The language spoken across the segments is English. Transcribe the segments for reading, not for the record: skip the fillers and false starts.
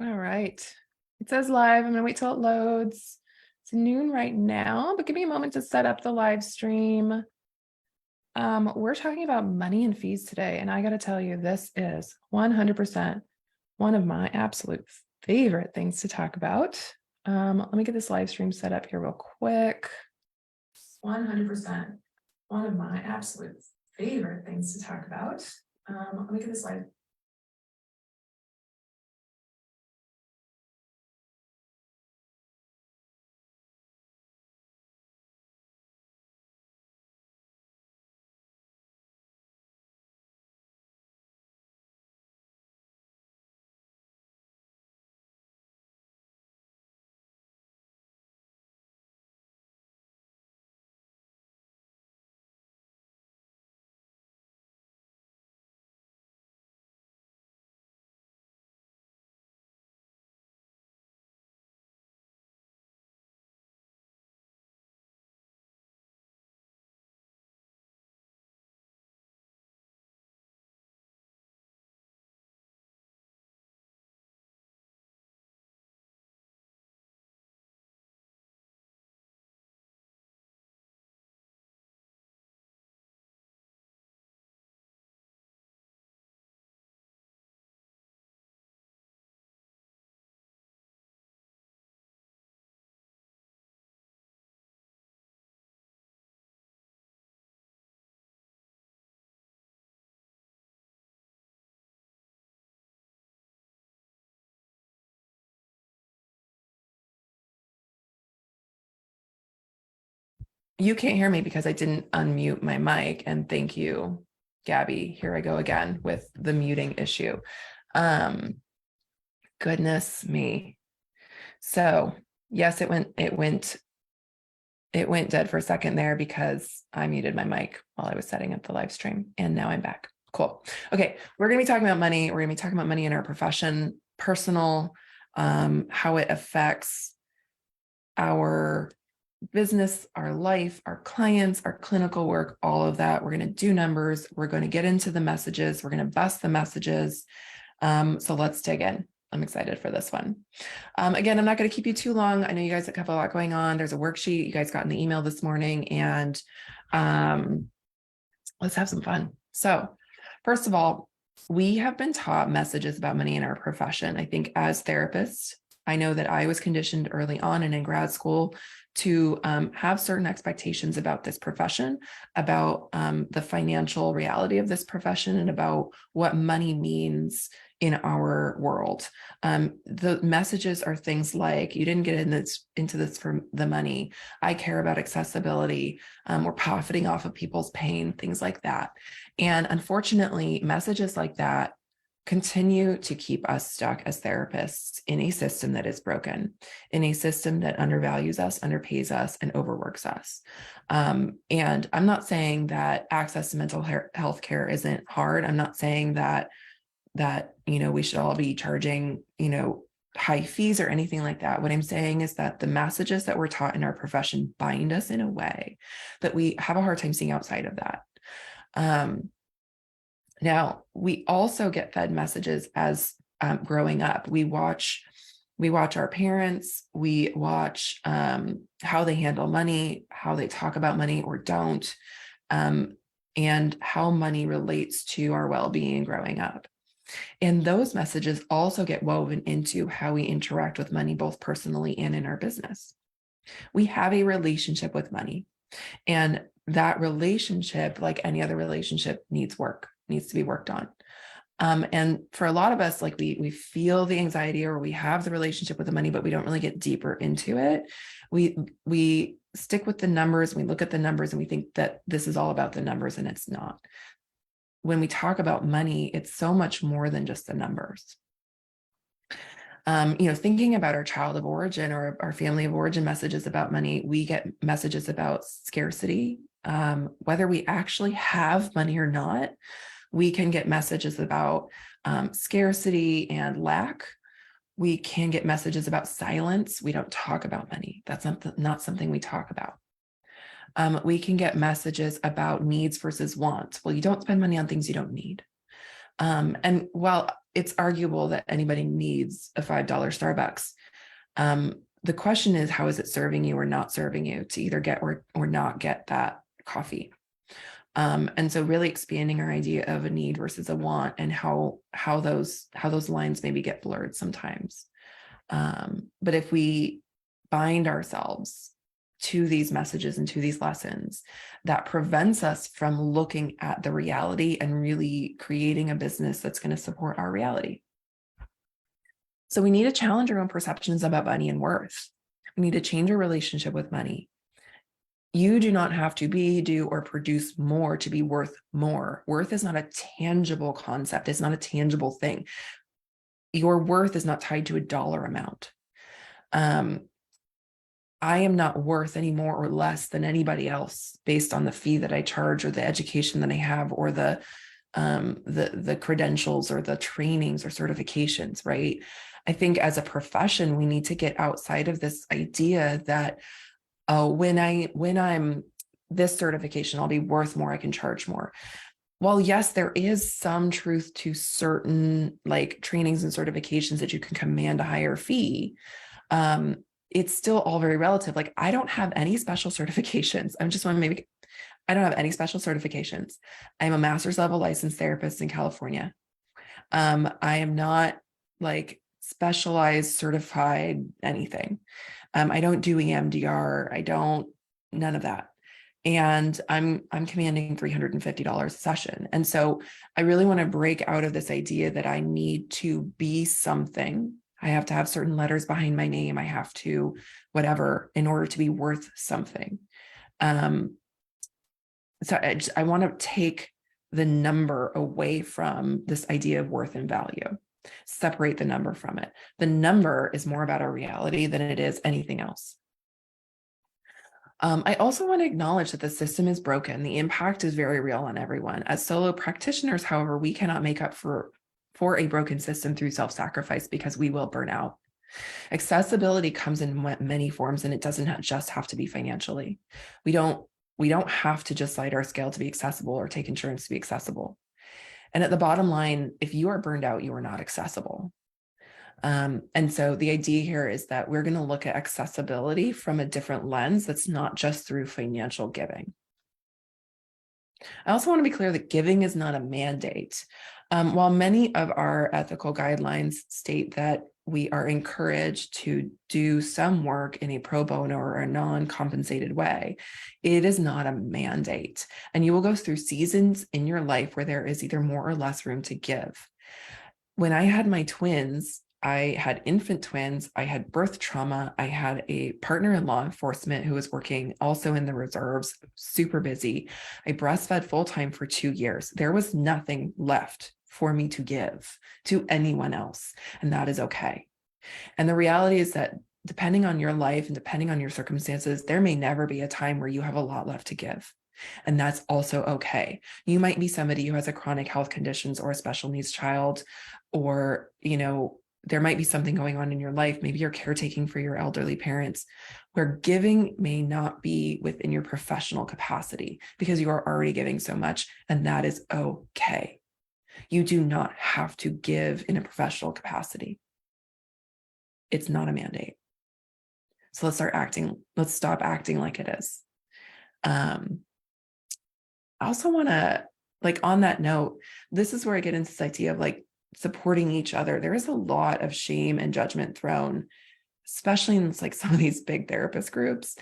All right. It says live. I'm going to wait till it loads. It's noon right now, but give me a moment to set up the live stream. We're talking about money and fees today, and I got to tell you, this is 100% one of my absolute favorite things to talk about. Let me get this live stream set up here real quick. 100% one of my absolute favorite things to talk about. Let me get this live. You can't hear me because I didn't unmute my mic. And thank you, Gabby. Here I go again with the muting issue. Goodness me. So yes, it went dead for a second there because I muted my mic while I was setting up the live stream. And now I'm back. Cool. Okay. We're going to be talking about money. We're going to be talking about money in our profession, personal, how it affects our business, our life, our clients, our clinical work, all of that. We're going to do numbers. We're going to get into the messages. We're going to bust the messages. So let's dig in. I'm excited for this one. Again, I'm not going to keep you too long. I know you guys have a lot going on. There's a worksheet you guys got in the email this morning, and let's have some fun. So first of all, we have been taught messages about money in our profession. I think as therapists, I know that I was conditioned early on and in grad school to have certain expectations about this profession, about the financial reality of this profession, and about what money means in our world. The messages are things like, you didn't get into this for the money. I care about accessibility. We're profiting off of people's pain, things like that. And unfortunately, messages like that continue to keep us stuck as therapists in a system that is broken, in a system that undervalues us, underpays us, and overworks us. And I'm not saying that access to mental health care isn't hard. I'm not saying that we should all be charging high fees or anything like that. What I'm saying is that the messages that we're taught in our profession bind us in a way that we have a hard time seeing outside of that. Now, we also get fed messages as growing up. We watch our parents, we watch how they handle money, how they talk about money or don't, and how money relates to our well-being growing up. And those messages also get woven into how we interact with money, both personally and in our business. We have a relationship with money, and that relationship, like any other relationship, needs to be worked on. And for a lot of us, like we feel the anxiety, or we have the relationship with the money, but we don't really get deeper into it. We stick with the numbers, we look at the numbers, and we think that this is all about the numbers, and it's not. When we talk about money, it's so much more than just the numbers. Thinking about our child of origin or our family of origin messages about money, we get messages about scarcity, whether we actually have money or not. We can get messages about scarcity and lack. We can get messages about silence. We don't talk about money. That's not something we talk about. We can get messages about needs versus wants. Well, you don't spend money on things you don't need. And while it's arguable that anybody needs a $5 Starbucks, the question is, how is it serving you or not serving you to either get or not get that coffee? And so really expanding our idea of a need versus a want, and how those lines maybe get blurred sometimes. But if we bind ourselves to these messages and to these lessons, that prevents us from looking at the reality and really creating a business that's going to support our reality. So we need to challenge our own perceptions about money and worth. We need to change our relationship with money. You do not have to be, do, or produce more to be worth more. Worth is not a tangible concept. It's not a tangible thing. Your worth is not tied to a dollar amount. I am not worth any more or less than anybody else based on the fee that I charge, or the education that I have, or the credentials or the trainings or certifications, right? I think as a profession, we need to get outside of this idea that, oh, when I'm this certification, I'll be worth more, I can charge more. While yes, there is some truth to certain like trainings and certifications that you can command a higher fee, it's still all very relative. Like, I don't have any special certifications. I don't have any special certifications. I'm a master's level licensed therapist in California. I am not like specialized, certified, anything. I don't do EMDR. None of that. And I'm commanding $350 a session. And so I really want to break out of this idea that I need to be something. I have to have certain letters behind my name. I have to whatever in order to be worth something. So I want to take the number away from this idea of worth and value, separate the number from it. The number is more about our reality than it is anything else. I also want to acknowledge that the system is broken. The impact is very real on everyone. As solo practitioners, however, we cannot make up for a broken system through self-sacrifice, because we will burn out. Accessibility comes in many forms, and it doesn't just have to be financially. We don't have to just slide our scale to be accessible or take insurance to be accessible. And at the bottom line, if you are burned out, you are not accessible. And so the idea here is that we're going to look at accessibility from a different lens that's not just through financial giving. I also want to be clear that giving is not a mandate. While many of our ethical guidelines state that we are encouraged to do some work in a pro bono or a non-compensated way, it is not a mandate. And you will go through seasons in your life where there is either more or less room to give. When I had my twins, I had infant twins, I had birth trauma, I had a partner in law enforcement who was working also in the reserves, super busy. I breastfed full-time for 2 years. There was nothing left for me to give to anyone else, and that is okay. And the reality is that depending on your life and depending on your circumstances, there may never be a time where you have a lot left to give. And that's also okay. You might be somebody who has a chronic health conditions or a special needs child, or, there might be something going on in your life. Maybe you're caretaking for your elderly parents, where giving may not be within your professional capacity because you are already giving so much, and that is okay. You do not have to give in a professional capacity. It's not a mandate. So let's stop acting like it is. I also want to, on that note, this is where I get into this idea of supporting each other. There is a lot of shame and judgment thrown, especially in some of these big therapist groups.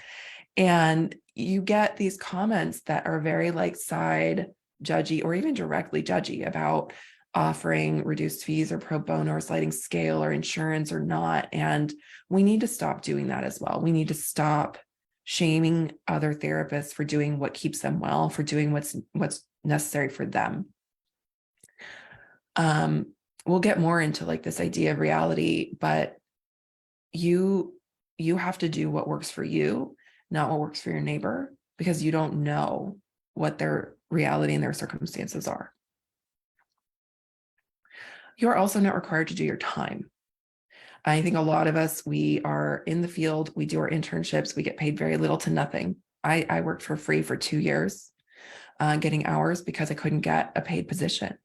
And you get these comments that are very side judgy or even directly judgy about offering reduced fees or pro bono or sliding scale or insurance or not. And we need to stop doing that as well. We need to stop shaming other therapists for doing what keeps them well, for doing what's necessary for them. We'll get more into this idea of reality, but you have to do what works for you, not what works for your neighbor, because you don't know what their reality and their circumstances are. You're also not required to do your time. I think a lot of us, we are in the field, we do our internships, we get paid very little to nothing. I worked for free for 2 years, getting hours because I couldn't get a paid position.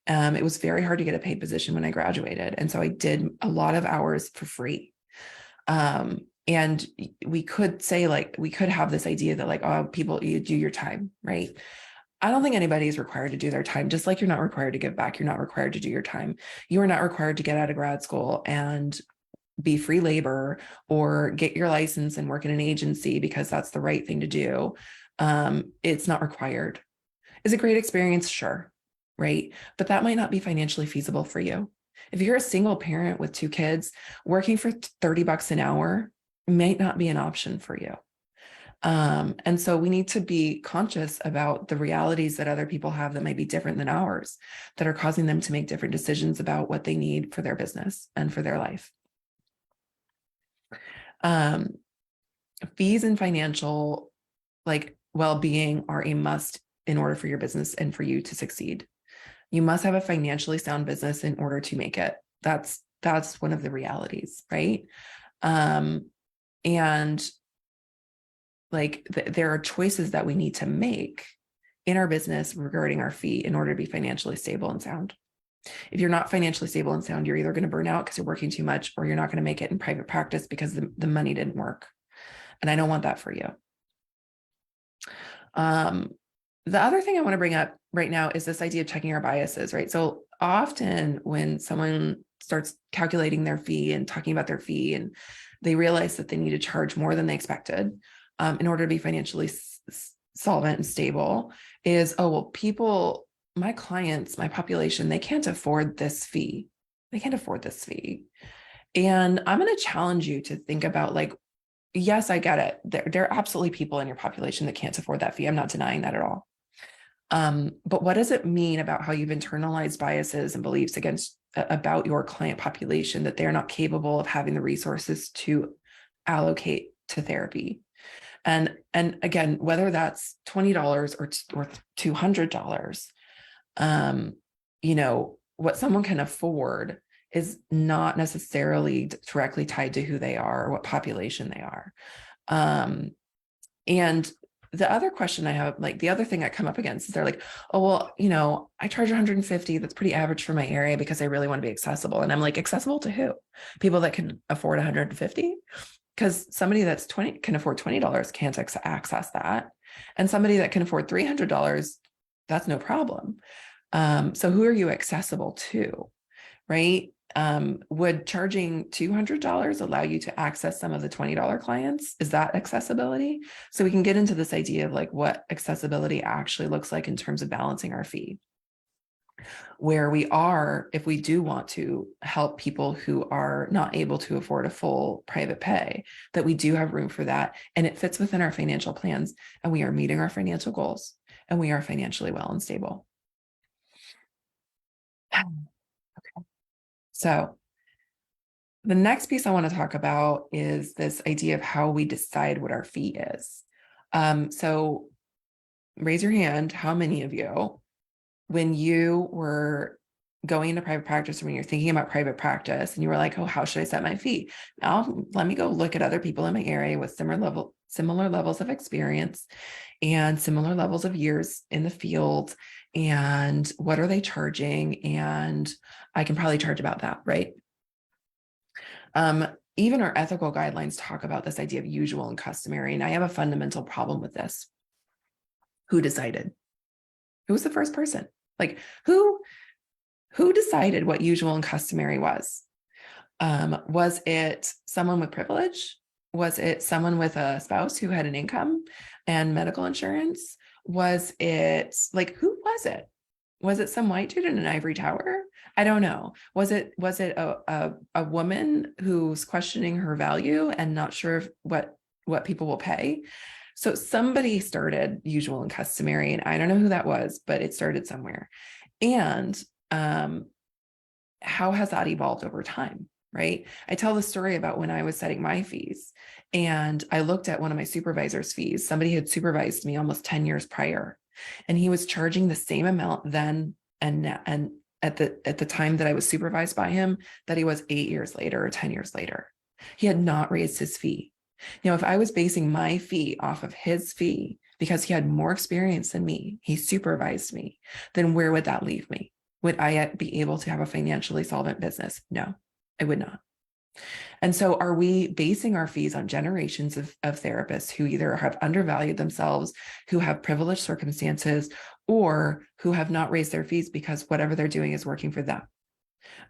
It was very hard to get a paid position when I graduated. And so I did a lot of hours for free. And we could say, like, we could have this idea that, like, oh, people, you do your time, right? I don't think anybody is required to do their time. Just like you're not required to give back, you're not required to do your time. You are not required to get out of grad school and be free labor or get your license and work in an agency because that's the right thing to do. It's not required. Is a great experience? Sure. Right. But that might not be financially feasible for you. If you're a single parent with 2 kids, working for $30 an hour might not be an option for you. And so we need to be conscious about the realities that other people have that might be different than ours, that are causing them to make different decisions about what they need for their business and for their life. Fees and financial, like, well-being are a must in order for your business and for you to succeed. You must have a financially sound business in order to make it. That's one of the realities, right? And like there are choices that we need to make in our business regarding our fee in order to be financially stable and sound. If you're not financially stable and sound, you're either going to burn out because you're working too much, or you're not going to make it in private practice because the money didn't work. And I don't want that for you. The other thing I want to bring up right now is this idea of checking our biases, right? So often when someone starts calculating their fee and talking about their fee, and they realize that they need to charge more than they expected in order to be financially solvent and stable, is, oh, well, people, my clients, my population, they can't afford this fee. They can't afford this fee. And I'm going to challenge you to think about, like, yes, I get it. There are absolutely people in your population that can't afford that fee. I'm not denying that at all. But what does it mean about how you've internalized biases and beliefs about your client population that they're not capable of having the resources to allocate to therapy? And again, whether that's $20 or $200, you know, what someone can afford is not necessarily directly tied to who they are or what population they are. And the other question I have, like the other thing I come up against is they're like, oh, well, you know, I charge 150. That's pretty average for my area because I really want to be accessible. And I'm like, accessible to who? People that can afford 150? Because somebody that's can afford $20 can't access that. And somebody that can afford $300, that's no problem. So who are you accessible to, right? Would charging $200 allow you to access some of the $20 clients? Is that accessibility? So we can get into this idea of like what accessibility actually looks like in terms of balancing our fee. Where we are, if we do want to help people who are not able to afford a full private pay, that we do have room for that. And it fits within our financial plans, and we are meeting our financial goals, and we are financially well and stable. Okay. So the next piece I want to talk about is this idea of how we decide what our fee is. So raise your hand, how many of you, when you were going into private practice, or when you're thinking about private practice and you were like, oh, how should I set my fee? Now, let me go look at other people in my area with similar levels of experience and similar levels of years in the field. And what are they charging? And I can probably charge about that, right? Even our ethical guidelines talk about this idea of usual and customary. And I have a fundamental problem with this. Who decided? Who was the first person? Like who decided what usual and customary was? Was it someone with privilege? Was it someone with a spouse who had an income and medical insurance? Was it like, who was it? Was it some white dude in an ivory tower? I don't know. Was it a woman who's questioning her value and not sure what people will pay? So somebody started usual and customary, and I don't know who that was, but it started somewhere. And how has that evolved over time, right? I tell the story about when I was setting my fees, and I looked at one of my supervisor's fees. Somebody had supervised me almost 10 years prior, and he was charging the same amount then and at the time that I was supervised by him that he was 8 years later or 10 years later. He had not raised his fee. Now, if I was basing my fee off of his fee because he had more experience than me, he supervised me, then where would that leave me? Would I be able to have a financially solvent business? No, I would not. And so are we basing our fees on generations of therapists who either have undervalued themselves, who have privileged circumstances, or who have not raised their fees because whatever they're doing is working for them?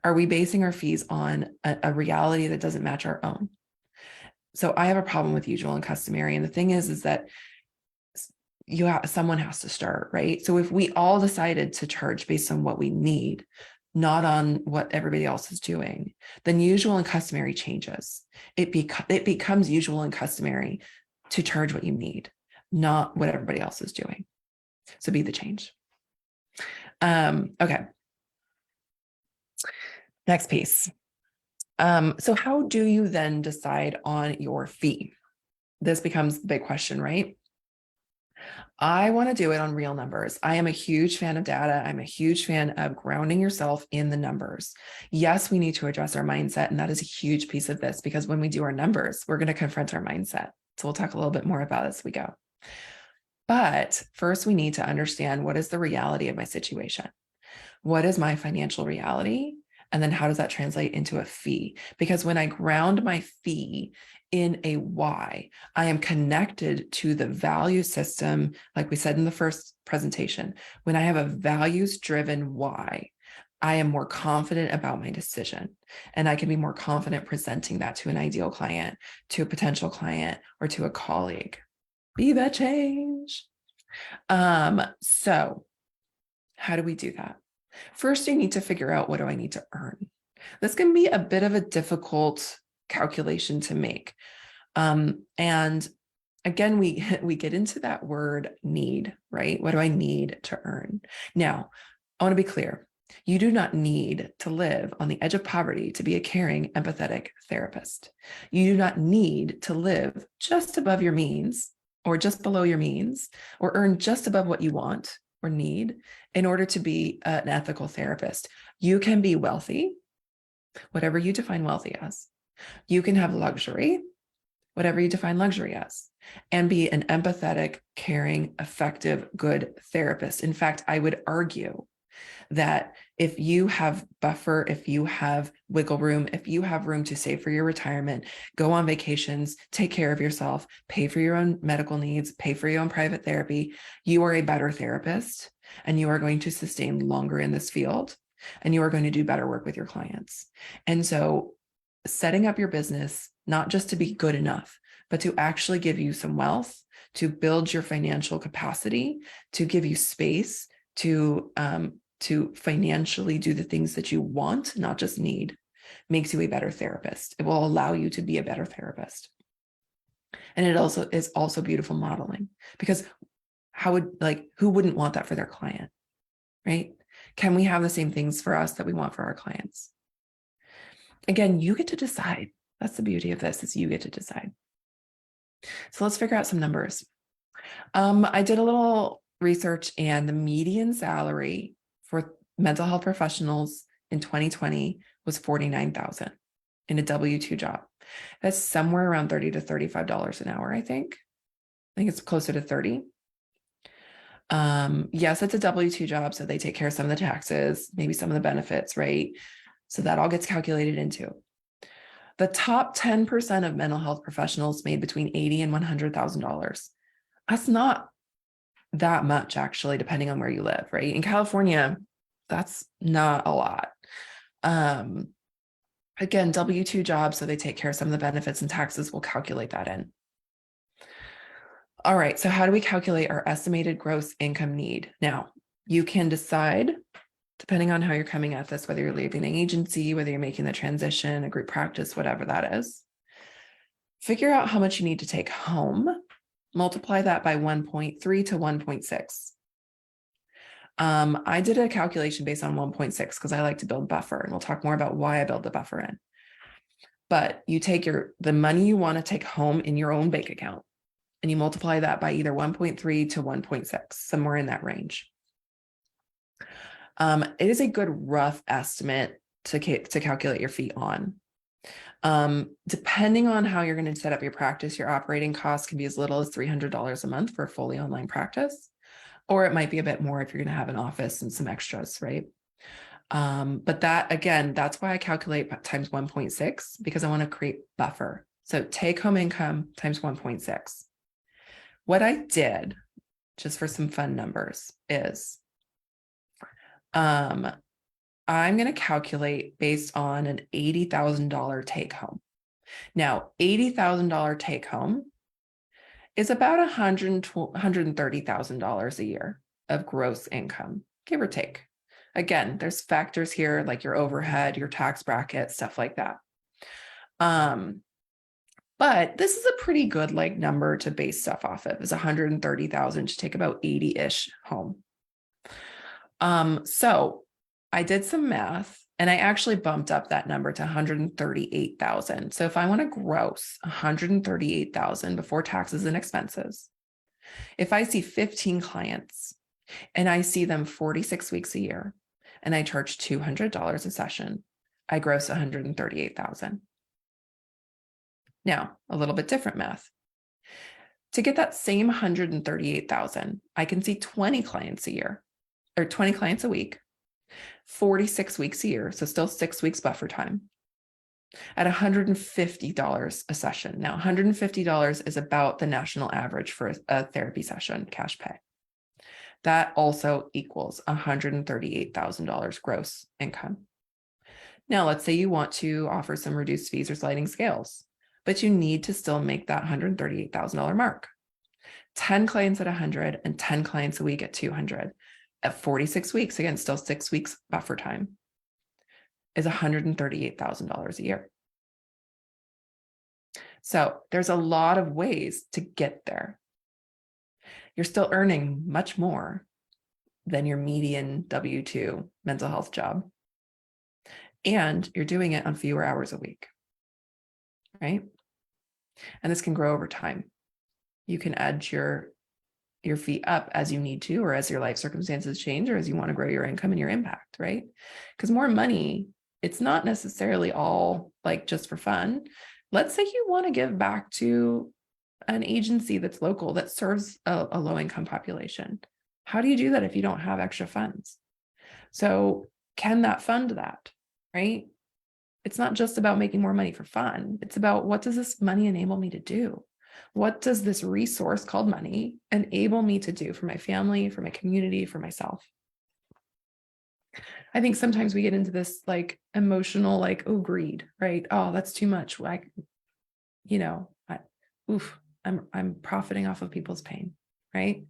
Are we basing our fees on a reality that doesn't match our own? So I have a problem with usual and customary. And the thing is that someone has to start, right? So if we all decided to charge based on what we need, not on what everybody else is doing, then usual and customary changes. It becomes usual and customary to charge what you need, not what everybody else is doing. So be the change. Okay. Next piece. So how do you then decide on your fee? This becomes the big question, right? I want to do it on real numbers. I am a huge fan of data. I'm a huge fan of grounding yourself in the numbers. Yes, we need to address our mindset, and that is a huge piece of this, because when we do our numbers, we're going to confront our mindset. So we'll talk a little bit more about it as we go. But first, we need to understand, what is the reality of my situation? What is my financial reality? And then how does that translate into a fee? Because when I ground my fee in a why, I am connected to the value system, like we said in the first presentation. When I have a values-driven why, I am more confident about my decision, and I can be more confident presenting that to an ideal client, to a potential client, or to a colleague. Be that change. So how do we do that? First, you need to figure out, what do I need to earn? This can be a bit of a difficult calculation to make. And again, we get into that word need, right? What do I need to earn? Now, I want to be clear. You do not need to live on the edge of poverty to be a caring, empathetic therapist. You do not need to live just above your means, or just below your means, or earn just above what you want or need in order to be an ethical therapist. You can be wealthy, whatever you define wealthy as. You can have luxury, whatever you define luxury as, and be an empathetic, caring, effective, good therapist. In fact, I would argue that if you have buffer, if you have wiggle room, if you have room to save for your retirement, go on vacations, take care of yourself, pay for your own medical needs, pay for your own private therapy, you are a better therapist, and you are going to sustain longer in this field, and you are going to do better work with your clients. And so setting up your business, not just to be good enough, but to actually give you some wealth, to build your financial capacity, to give you space to financially do the things that you want, not just need, makes you a better therapist. It will allow you to be a better therapist. And it also is also beautiful modeling, because who wouldn't want that for their client, right? Can we have the same things for us that we want for our clients? Again, you get to decide. That's the beauty of this, is you get to decide. So let's figure out some numbers. I did a little research, and the median salary for mental health professionals in 2020 was $49,000 in a W-2 job. That's somewhere around $30 to $35 an hour, I think. I think it's closer to 30. Yes, it's a W-2 job, so they take care of some of the taxes, maybe some of the benefits, right? So that all gets calculated into. The top 10% of mental health professionals made between $80,000 and $100,000. That's not that much, actually, depending on where you live, right? In California, that's not a lot. Again, W-2 jobs, so they take care of some of the benefits and taxes. We'll calculate that in. All right, so how do we calculate our estimated gross income need? Now, you can decide, depending on how you're coming at this, whether you're leaving an agency, whether you're making the transition, a group practice, whatever that is. Figure out how much you need to take home, multiply that by 1.3 to 1.6. I did a calculation based on 1.6 because I like to build buffer, and we'll talk more about why I build the buffer in. But you take the money you want to take home in your own bank account, and you multiply that by either 1.3 to 1.6, somewhere in that range. It is a good rough estimate to calculate your fee on. Depending on how you're going to set up your practice, your operating costs can be as little as $300 a month for a fully online practice, or it might be a bit more if you're going to have an office and some extras, right? But that, again, that's why I calculate times 1.6, because I want to create buffer. So take home income times 1.6. What I did, just for some fun numbers, is I'm going to calculate based on an $80,000 take home. Now, $80,000 take home is about $130,000 a year of gross income, give or take. Again, there's factors here like your overhead, your tax bracket, stuff like that. But this is a pretty good like number to base stuff off of, is 130,000 to take about 80-ish home. So I did some math and I actually bumped up that number to 138,000. So if I want to gross 138,000 before taxes and expenses, if I see 15 clients and I see them 46 weeks a year and I charge $200 a session, I gross 138,000. Now, a little bit different math. To get that same 138,000, I can see 20 clients a year or 20 clients a week, 46 weeks a year. So still 6 weeks buffer time at $150 a session. Now, $150 is about the national average for a therapy session, cash pay. That also equals $138,000 gross income. Now, let's say you want to offer some reduced fees or sliding scales, but you need to still make that $138,000 mark. 10 clients at 100 and 10 clients a week at 200 at 46 weeks, again, still 6 weeks buffer time, is $138,000 a year. So there's a lot of ways to get there. You're still earning much more than your median W-2 mental health job. And you're doing it on fewer hours a week, right? And this can grow over time. You can edge your fee up as you need to, or as your life circumstances change, or as you want to grow your income and your impact, right? Because more money, it's not necessarily all like just for fun. Let's say you want to give back to an agency that's local that serves a low-income population. How do you do that if you don't have extra funds? So can that fund that, right? It's not just about making more money for fun. It's about, what does this money enable me to do? What does this resource called money enable me to do for my family, for my community, for myself? I think sometimes we get into this like emotional, like, oh, greed, right? Oh, that's too much. Like, I'm profiting off of people's pain, right?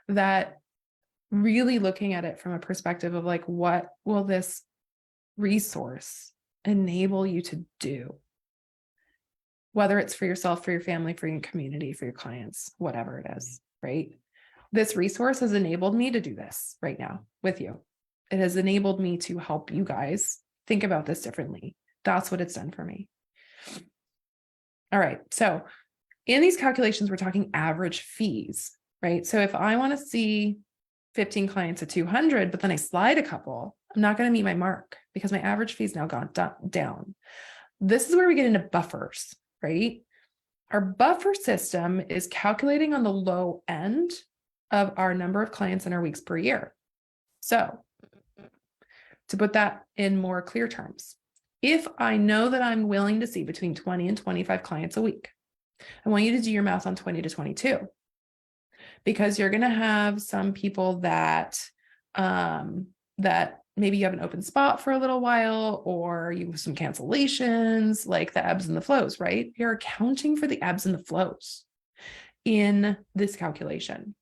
That really looking at it from a perspective of like, what will this resource enable you to do? Whether it's for yourself, for your family, for your community, for your clients, whatever it is, right? This resource has enabled me to do this right now with you. It has enabled me to help you guys think about this differently. That's what it's done for me. All right. So in these calculations, we're talking average fees, right? So if I want to see 15 clients at 200, but then I slide a couple, I'm not going to meet my mark because my average fee is now gone down. This is where we get into buffers, right? Our buffer system is calculating on the low end of our number of clients in our weeks per year. So to put that in more clear terms, if I know that I'm willing to see between 20 and 25 clients a week, I want you to do your math on 20 to 22, because you're going to have some people that maybe you have an open spot for a little while, or you have some cancellations, like the ebbs and the flows, right? You're accounting for the ebbs and the flows in this calculation.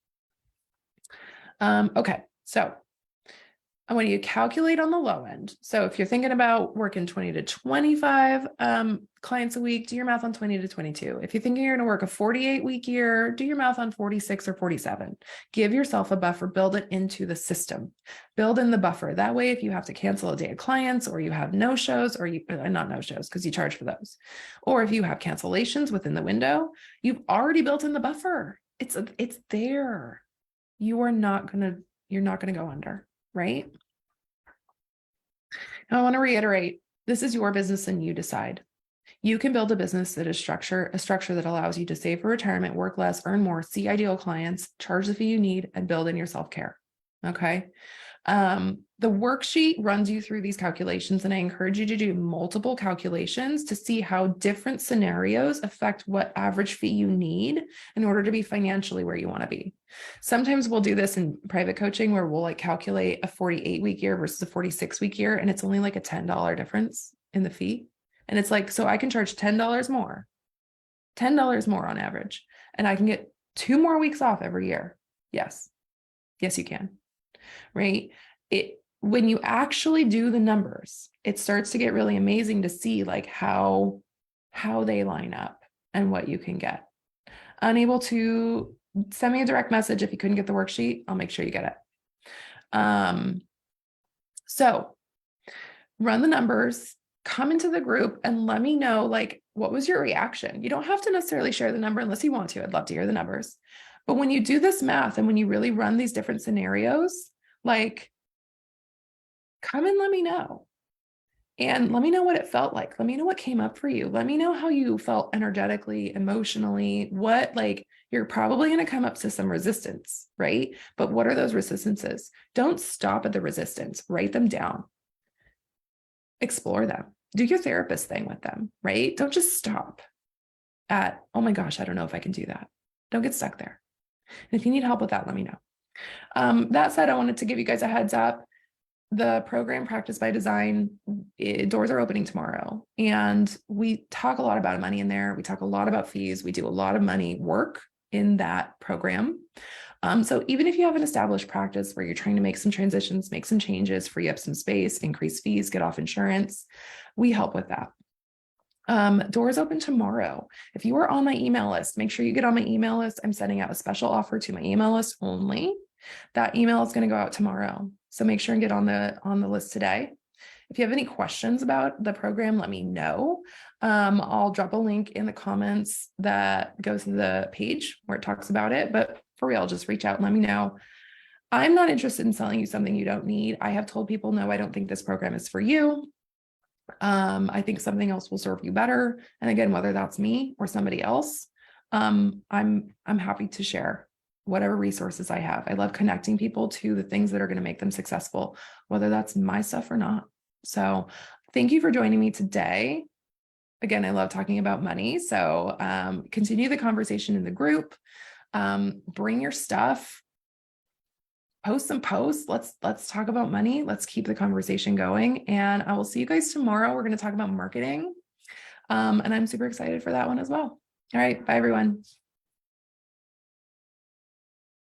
Okay, so I want you to calculate on the low end. So if you're thinking about working 20 to 25 clients a week, do your math on 20 to 22. If you're thinking you're going to work a 48-week year, do your math on 46 or 47. Give yourself a buffer, build it into the system. Build in the buffer. That way, if you have to cancel a day of clients, or you have no-shows, or not no-shows because you charge for those, or if you have cancellations within the window, you've already built in the buffer. It's there. You're not going to go under. Right? Now, I want to reiterate, this is your business and you decide. You can build a business that is a structure that allows you to save for retirement, work less, earn more, see ideal clients, charge the fee you need, and build in your self-care. Okay. The worksheet runs you through these calculations, and I encourage you to do multiple calculations to see how different scenarios affect what average fee you need in order to be financially where you want to be. Sometimes we'll do this in private coaching where we'll like calculate a 48-week year versus a 46-week year, and it's only like a $10 difference in the fee. And it's like, so I can charge $10 more on average, and I can get 2 more weeks off every year. Yes, you can, right? When you actually do the numbers, it starts to get really amazing to see like how they line up and what you can get. Unable to send me a direct message if you couldn't get the worksheet, I'll make sure you get it. So run the numbers, come into the group and let me know, like, what was your reaction? You don't have to necessarily share the number unless you want to. I'd love to hear the numbers. But when you do this math and when you really run these different scenarios, like, come and let me know. And let me know what it felt like. Let me know what came up for you. Let me know how you felt energetically, emotionally, what, like, you're probably going to come up to some resistance, right? But what are those resistances? Don't stop at the resistance. Write them down. Explore them. Do your therapist thing with them, right? Don't just stop at, oh my gosh, I don't know if I can do that. Don't get stuck there. And if you need help with that, let me know. That said, I wanted to give you guys a heads up. The program Practice by Design, doors are opening tomorrow. And we talk a lot about money in there. We talk a lot about fees. We do a lot of money work in that program. So even if you have an established practice where you're trying to make some transitions, make some changes, free up some space, increase fees, get off insurance, we help with that. Doors open tomorrow. If you are on my email list, make sure you get on my email list. I'm sending out a special offer to my email list only. That email is going to go out tomorrow. So make sure and get on the list today. If you have any questions about the program, let me know. I'll drop a link in the comments that goes to the page where it talks about it. But for real, just reach out and let me know. I'm not interested in selling you something you don't need. I have told people, no, I don't think this program is for you. I think something else will serve you better. And again, whether that's me or somebody else, I'm happy to share whatever resources I have. I love connecting people to the things that are going to make them successful, whether that's my stuff or not. So thank you for joining me today. Again, I love talking about money. So continue the conversation in the group. Bring your stuff. Post some posts. Let's talk about money. Let's keep the conversation going. And I will see you guys tomorrow. We're going to talk about marketing. And I'm super excited for that one as well. All right. Bye, everyone.